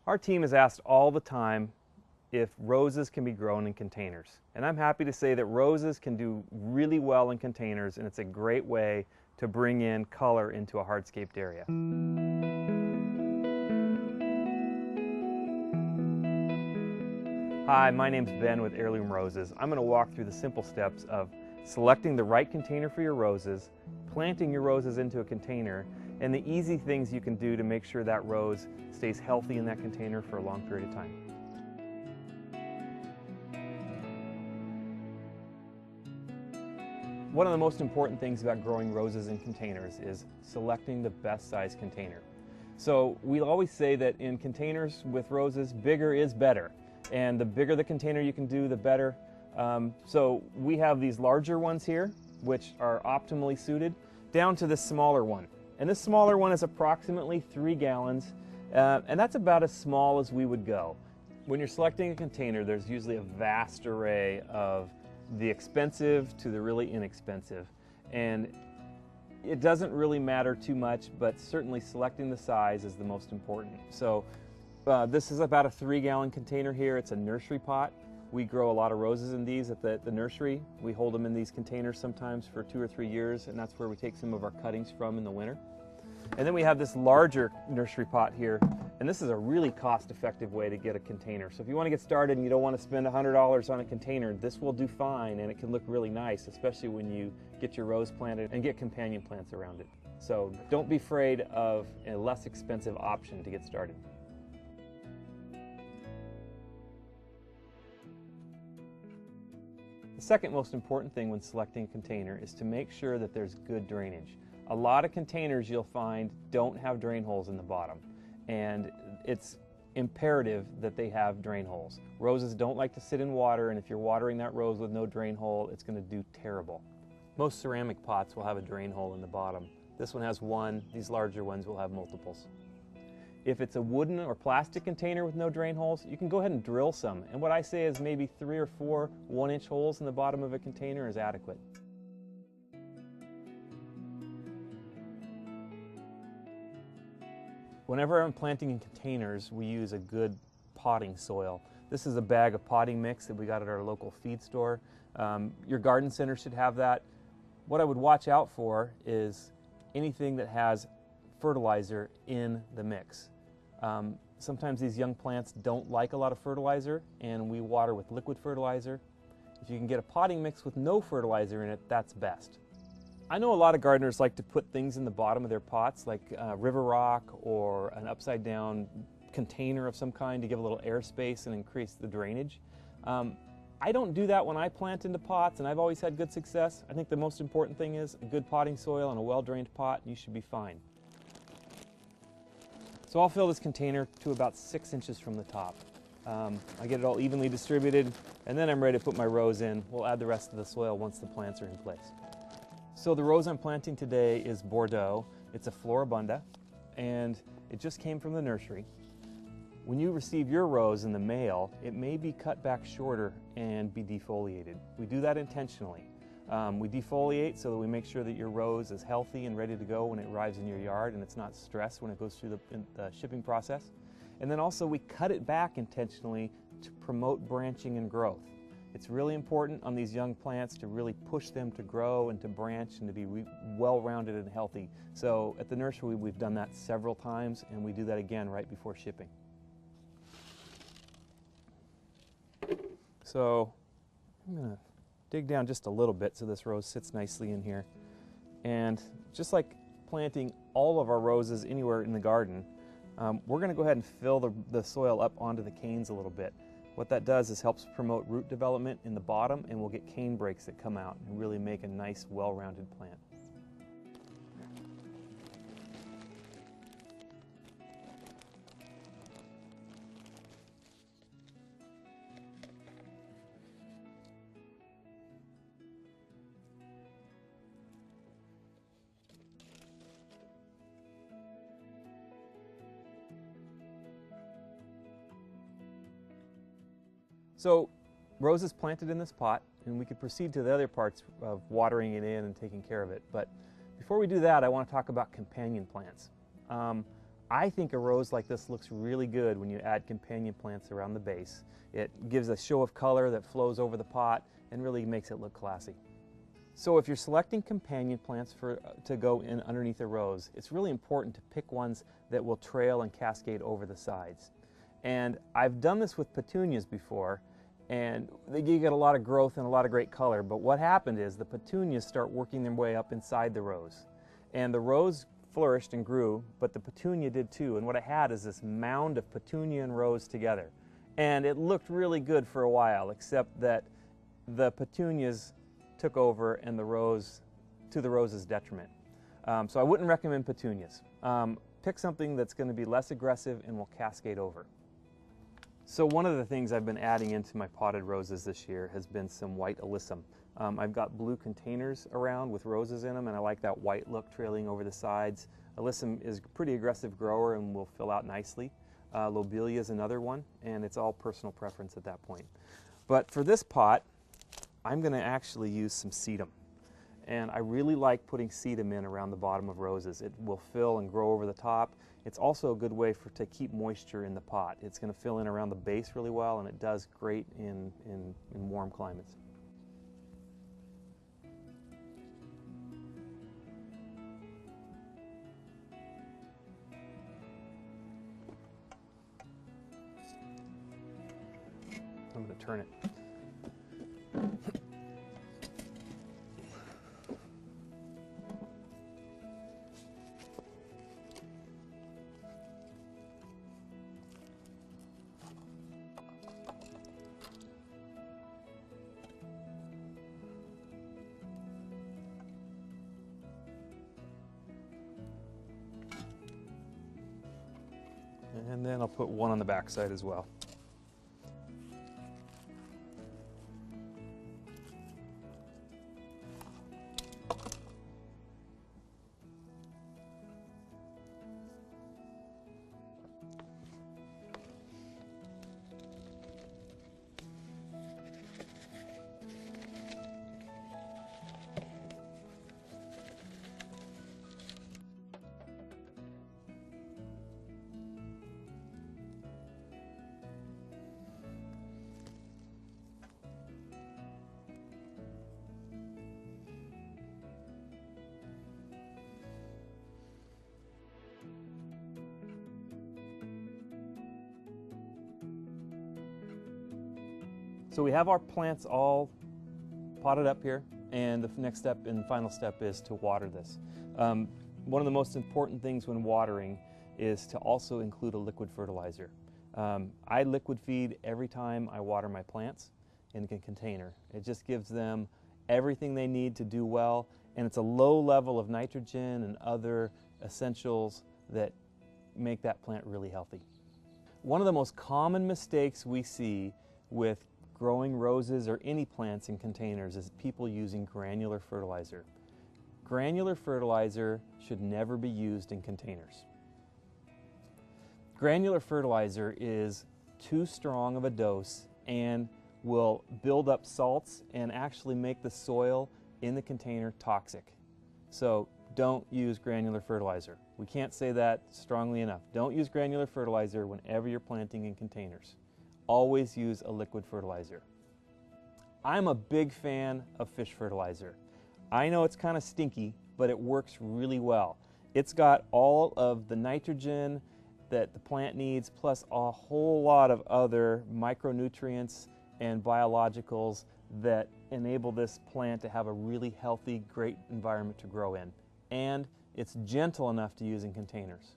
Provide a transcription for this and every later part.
Our team is asked all the time if roses can be grown in containers. And I'm happy to say that roses can do really well in containers, and it's a great way to bring in color into a hardscaped area. Hi, my name's Ben with Heirloom Roses. I'm going to walk through the simple steps of selecting the right container for your roses, planting your roses into a container, and the easy things you can do to make sure that rose stays healthy in that container for a long period of time. One of the most important things about growing roses in containers is selecting the best size container. So we always say that in containers with roses, bigger is better. And the bigger the container you can do, the better. So we have these larger ones here, which are optimally suited, down to this smaller one. And this smaller one is approximately 3 gallons, and that's about as small as we would go. When you're selecting a container, there's usually a vast array of the expensive to the really inexpensive. And it doesn't really matter too much, but certainly selecting the size is the most important. So this is about a 3-gallon container here. It's a nursery pot. We grow a lot of roses in these at the nursery. We hold them in these containers sometimes for 2 or 3 years, and that's where we take some of our cuttings from in the winter. And then we have this larger nursery pot here, and this is a really cost-effective way to get a container. So if you want to get started and you don't want to spend $100 on a container, this will do fine, and it can look really nice, especially when you get your rose planted and get companion plants around it. So don't be afraid of a less expensive option to get started. The second most important thing when selecting a container is to make sure that there's good drainage. A lot of containers you'll find don't have drain holes in the bottom, and it's imperative that they have drain holes. Roses don't like to sit in water, and if you're watering that rose with no drain hole, it's going to do terrible. Most ceramic pots will have a drain hole in the bottom. This one has one. These larger ones will have multiples. If it's a wooden or plastic container with no drain holes, you can go ahead and drill some. And what I say is maybe 3 or 4 1-inch holes in the bottom of a container is adequate. Whenever I'm planting in containers, we use a good potting soil. This is a bag of potting mix that we got at our local feed store. Your garden center should have that. What I would watch out for is anything that has fertilizer in the mix. Sometimes these young plants don't like a lot of fertilizer, and we water with liquid fertilizer. If you can get a potting mix with no fertilizer in it, that's best. I know a lot of gardeners like to put things in the bottom of their pots, like river rock or an upside down container of some kind to give a little airspace and increase the drainage. I don't do that when I plant into pots, and I've always had good success. I think the most important thing is a good potting soil and a well-drained pot, and you should be fine. So I'll fill this container to about 6 inches from the top. I get it all evenly distributed, and then I'm ready to put my rose in. We'll add the rest of the soil once the plants are in place. So the rose I'm planting today is Bordeaux. It's a Floribunda, and it just came from the nursery. When you receive your rose in the mail, it may be cut back shorter and be defoliated. We do that intentionally. We defoliate so that we make sure that your rose is healthy and ready to go when it arrives in your yard, and it's not stressed when it goes through the shipping process. And then also we cut it back intentionally to promote branching and growth. It's really important on these young plants to really push them to grow and to branch and to be well-rounded and healthy. So at the nursery we've done that several times, and we do that again right before shipping. So I'm going to dig down just a little bit so this rose sits nicely in here. And just like planting all of our roses anywhere in the garden, we're going to go ahead and fill the soil up onto the canes a little bit. What that does is helps promote root development in the bottom, and we'll get cane breaks that come out and really make a nice, well-rounded plant. So roses planted in this pot, and we could proceed to the other parts of watering it in and taking care of it. But before we do that, I want to talk about companion plants. I think a rose like this looks really good when you add companion plants around the base. It gives a show of color that flows over the pot and really makes it look classy. So if you're selecting companion plants to go in underneath a rose, it's really important to pick ones that will trail and cascade over the sides. And I've done this with petunias before, and you get a lot of growth and a lot of great color, but what happened is the petunias start working their way up inside the rose. And the rose flourished and grew, but the petunia did too, and what it had is this mound of petunia and rose together. And it looked really good for a while, except that the petunias took over and the rose, to the rose's detriment. So I wouldn't recommend petunias. Pick something that's going to be less aggressive and will cascade over. So one of the things I've been adding into my potted roses this year has been some white alyssum. I've got blue containers around with roses in them, and I like that white look trailing over the sides. Alyssum is a pretty aggressive grower and will fill out nicely. Lobelia is another one, and it's all personal preference at that point. But for this pot, I'm going to actually use some sedum. And I really like putting sedum in around the bottom of roses. It will fill and grow over the top. It's also a good way to keep moisture in the pot. It's going to fill in around the base really well, and it does great in warm climates. I'm going to turn it. And then I'll put one on the back side as well. So we have our plants all potted up here, and the next step and final step is to water this. One of the most important things when watering is to also include a liquid fertilizer. I liquid feed every time I water my plants in a container. It just gives them everything they need to do well, and it's a low level of nitrogen and other essentials that make that plant really healthy. One of the most common mistakes we see with growing roses or any plants in containers is people using granular fertilizer. Granular fertilizer should never be used in containers. Granular fertilizer is too strong of a dose and will build up salts and actually make the soil in the container toxic. So don't use granular fertilizer. We can't say that strongly enough. Don't use granular fertilizer whenever you're planting in containers. Always use a liquid fertilizer. I'm a big fan of fish fertilizer. I know it's kind of stinky, but it works really well. It's got all of the nitrogen that the plant needs, plus a whole lot of other micronutrients and biologicals that enable this plant to have a really healthy, great environment to grow in. And it's gentle enough to use in containers.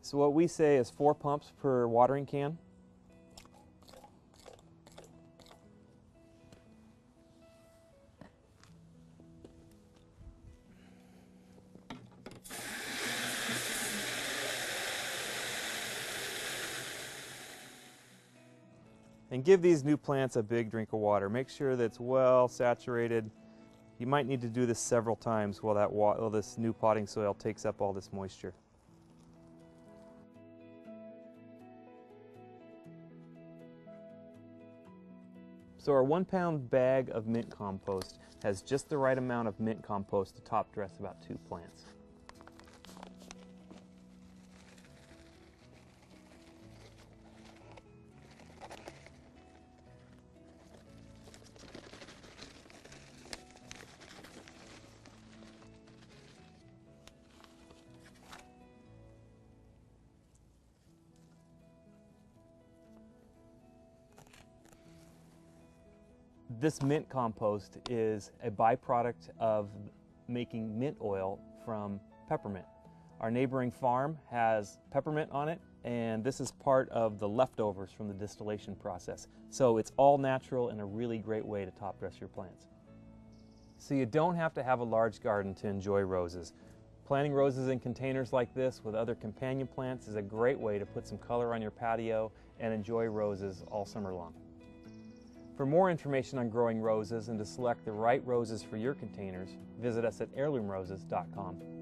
So what we say is 4 pumps per watering can. And give these new plants a big drink of water. Make sure that it's well saturated. You might need to do this several times while this new potting soil takes up all this moisture. So our 1-pound bag of mint compost has just the right amount of mint compost to top dress about 2 plants. This mint compost is a byproduct of making mint oil from peppermint. Our neighboring farm has peppermint on it, and this is part of the leftovers from the distillation process. So it's all natural and a really great way to top dress your plants. So you don't have to have a large garden to enjoy roses. Planting roses in containers like this with other companion plants is a great way to put some color on your patio and enjoy roses all summer long. For more information on growing roses and to select the right roses for your containers, visit us at heirloomroses.com.